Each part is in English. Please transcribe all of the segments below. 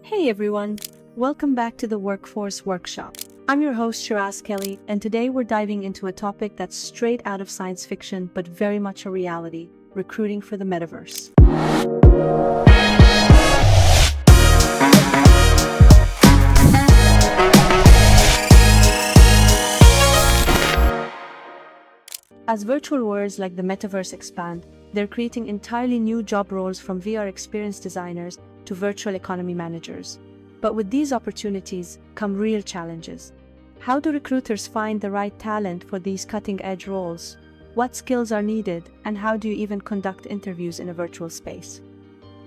Hey everyone, welcome back to the Workforce Workshop. I'm your host Chiraz Kelly, and today we're diving into a topic that's straight out of science fiction but very much a reality: recruiting for the metaverse. As virtual worlds like the metaverse expand, they're creating entirely new job roles, from VR experience designers to virtual economy managers. But with these opportunities come real challenges. How do recruiters find the right talent for these cutting-edge roles? What skills are needed, and how do you even conduct interviews in a virtual space?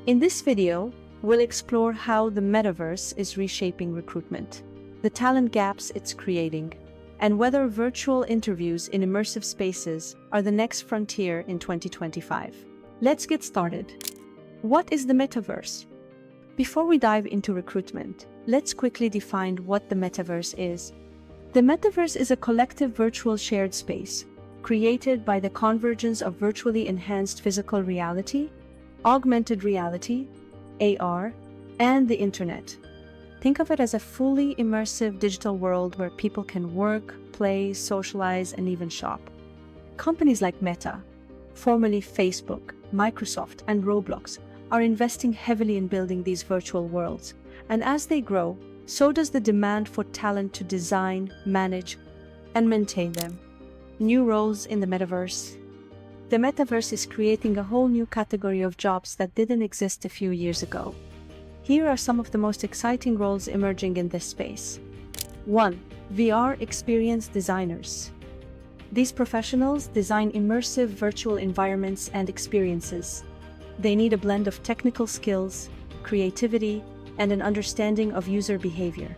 In this video, we'll explore how the metaverse is reshaping recruitment, the talent gaps it's creating, and whether virtual interviews in immersive spaces are the next frontier in 2025. Let's get started. What is the metaverse? Before we dive into recruitment, let's quickly define what the metaverse is. The metaverse is a collective virtual shared space created by the convergence of virtually enhanced physical reality, augmented reality, AR, and the internet. Think of it as a fully immersive digital world where people can work, play, socialize, and even shop. Companies like Meta, formerly Facebook, Microsoft, and Roblox, are investing heavily in building these virtual worlds. And as they grow, so does the demand for talent to design, manage, and maintain them. New roles in the metaverse. The metaverse is creating a whole new category of jobs that didn't exist a few years ago. Here are some of the most exciting roles emerging in this space. 1. VR experience designers. These professionals design immersive virtual environments and experiences. They need a blend of technical skills, creativity, and an understanding of user behavior.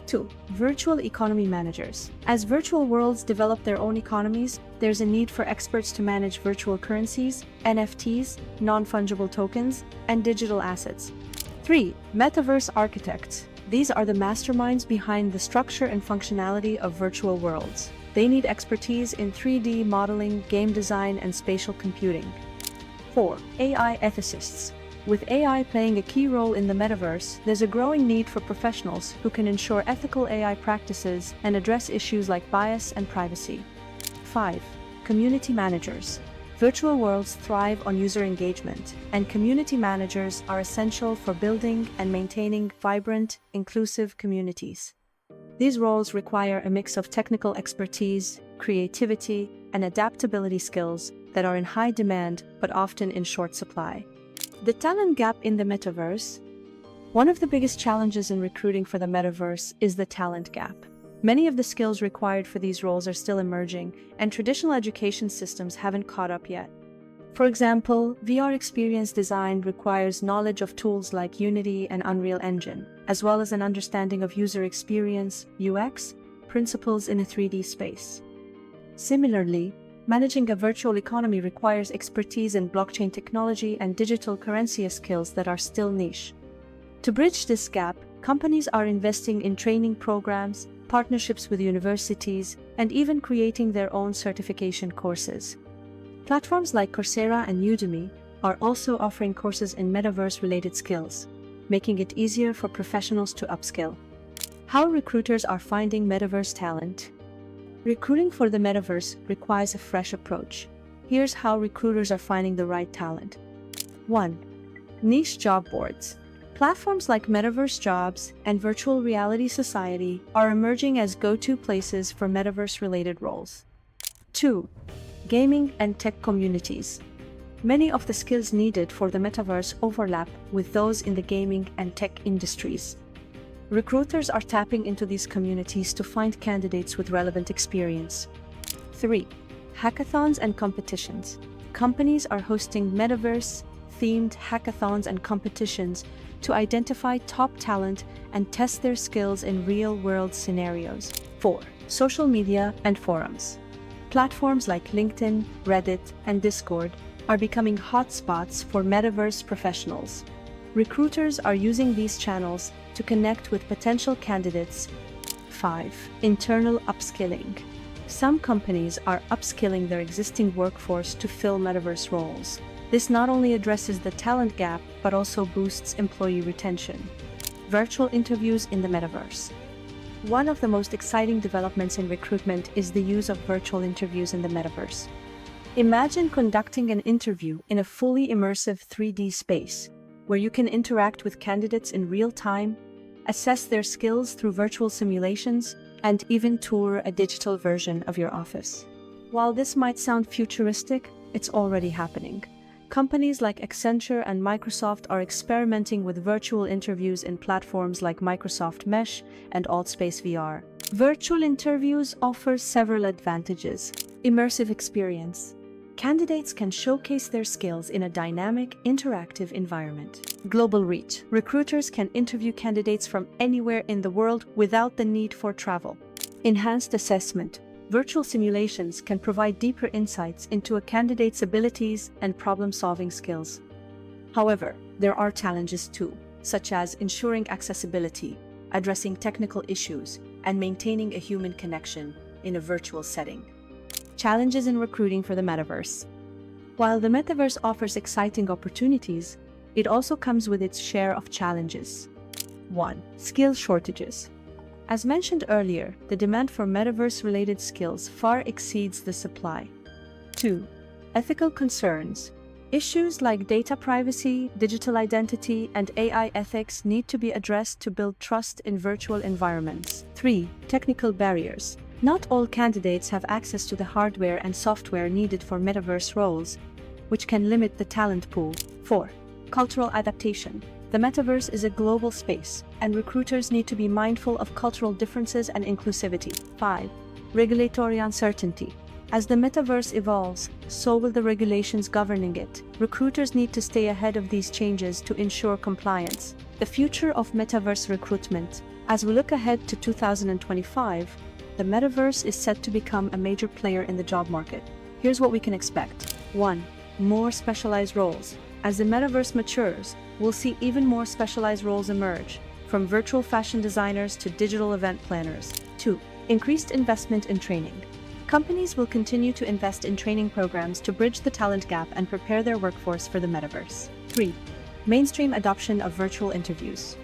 2. Virtual economy managers. As virtual worlds develop their own economies, there's a need for experts to manage virtual currencies, NFTs, non-fungible tokens, and digital assets. 3. Metaverse architects. These are the masterminds behind the structure and functionality of virtual worlds. They need expertise in 3D modeling, game design, and spatial computing. 4. AI ethicists. With AI playing a key role in the metaverse, there's a growing need for professionals who can ensure ethical AI practices and address issues like bias and privacy. 5. Community managers. Virtual worlds thrive on user engagement, and community managers are essential for building and maintaining vibrant, inclusive communities. These roles require a mix of technical expertise, creativity, and adaptability skills that are in high demand but often in short supply. The talent gap in the metaverse. One of the biggest challenges in recruiting for the metaverse is the talent gap. Many of the skills required for these roles are still emerging, and traditional education systems haven't caught up yet. For example, VR experience design requires knowledge of tools like Unity and Unreal Engine, as well as an understanding of user experience, UX, principles in a 3D space. Similarly, managing a virtual economy requires expertise in blockchain technology and digital currency skills that are still niche. To bridge this gap, companies are investing in training programs, partnerships with universities, and even creating their own certification courses. Platforms like Coursera and Udemy are also offering courses in metaverse-related skills, making it easier for professionals to upskill. How recruiters are finding metaverse talent. Recruiting for the metaverse requires a fresh approach. Here's how recruiters are finding the right talent. 1. Niche job boards. Platforms like Metaverse Jobs and Virtual Reality Society are emerging as go-to places for metaverse-related roles. 2. Gaming and tech communities. Many of the skills needed for the metaverse overlap with those in the gaming and tech industries. Recruiters are tapping into these communities to find candidates with relevant experience. 3. Hackathons and competitions. Companies are hosting metaverse-themed hackathons and competitions to identify top talent and test their skills in real-world scenarios. 4. Social media and forums. Platforms like LinkedIn, Reddit, and Discord are becoming hotspots for metaverse professionals. Recruiters are using these channels to connect with potential candidates. 5. Internal upskilling. Some companies are upskilling their existing workforce to fill metaverse roles. This not only addresses the talent gap, but also boosts employee retention. Virtual interviews in the Metaverse. One of the most exciting developments in recruitment is the use of virtual interviews in the Metaverse. Imagine conducting an interview in a fully immersive 3D space, where you can interact with candidates in real time, assess their skills through virtual simulations, and even tour a digital version of your office. While this might sound futuristic, it's already happening. Companies like Accenture and Microsoft are experimenting with virtual interviews in platforms like Microsoft Mesh and AltSpace VR. Virtual interviews offer several advantages. Immersive experience. Candidates can showcase their skills in a dynamic, interactive environment. Global reach. Recruiters can interview candidates from anywhere in the world without the need for travel. Enhanced assessment. Virtual simulations can provide deeper insights into a candidate's abilities and problem-solving skills. However, there are challenges too, such as ensuring accessibility, addressing technical issues, and maintaining a human connection in a virtual setting. Challenges in recruiting for the Metaverse. While the Metaverse offers exciting opportunities, it also comes with its share of challenges. 1. Skill shortages. As mentioned earlier, the demand for Metaverse-related skills far exceeds the supply. 2. Ethical concerns. Issues like data privacy, digital identity, and AI ethics need to be addressed to build trust in virtual environments. 3. Technical barriers. Not all candidates have access to the hardware and software needed for Metaverse roles, which can limit the talent pool. 4. Cultural adaptation. The Metaverse is a global space, and recruiters need to be mindful of cultural differences and inclusivity. 5. Regulatory uncertainty. As the Metaverse evolves, so will the regulations governing it. Recruiters need to stay ahead of these changes to ensure compliance. The future of Metaverse recruitment. As we look ahead to 2025, the Metaverse is set to become a major player in the job market. Here's what we can expect. 1. More specialized roles. As the Metaverse matures, we'll see even more specialized roles emerge, from virtual fashion designers to digital event planners. 2. Increased investment in training. Companies will continue to invest in training programs to bridge the talent gap and prepare their workforce for the Metaverse. 3. Mainstream adoption of virtual interviews.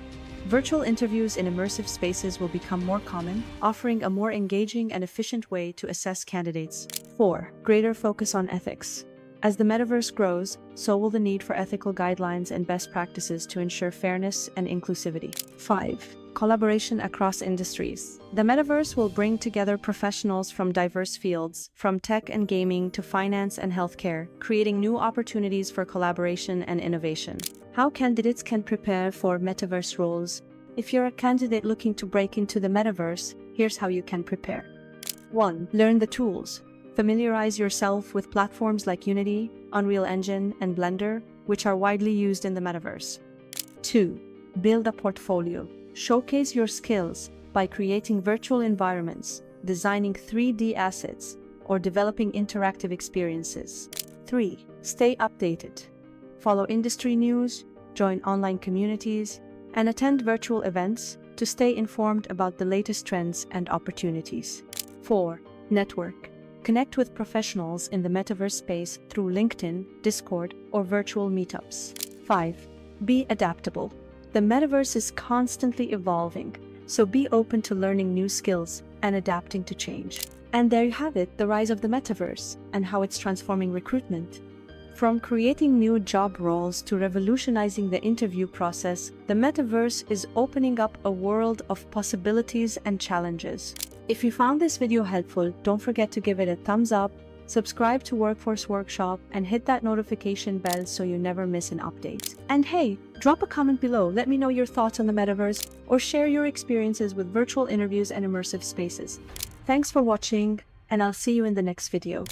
Virtual interviews in immersive spaces will become more common, offering a more engaging and efficient way to assess candidates. 4. Greater focus on ethics. As the Metaverse grows, so will the need for ethical guidelines and best practices to ensure fairness and inclusivity. 5. Collaboration across industries. The Metaverse will bring together professionals from diverse fields, from tech and gaming to finance and healthcare, creating new opportunities for collaboration and innovation. How candidates can prepare for Metaverse roles. If you're a candidate looking to break into the Metaverse, here's how you can prepare. 1. Learn the tools. Familiarize yourself with platforms like Unity, Unreal Engine, and Blender, which are widely used in the Metaverse. 2. Build a portfolio. Showcase your skills by creating virtual environments, designing 3D assets, or developing interactive experiences. 3. Stay updated. Follow industry news, join online communities, and attend virtual events to stay informed about the latest trends and opportunities. 4. Network. Connect with professionals in the Metaverse space through LinkedIn, Discord, or virtual meetups. 5. Be adaptable. The Metaverse is constantly evolving, so be open to learning new skills and adapting to change. And there you have it, the rise of the Metaverse and how it's transforming recruitment. From creating new job roles to revolutionizing the interview process, the Metaverse is opening up a world of possibilities and challenges. If you found this video helpful, don't forget to give it a thumbs up, subscribe to Workforce Workshop, and hit that notification bell so you never miss an update. And hey, drop a comment below, let me know your thoughts on the Metaverse, or share your experiences with virtual interviews and immersive spaces. Thanks for watching, and I'll see you in the next video.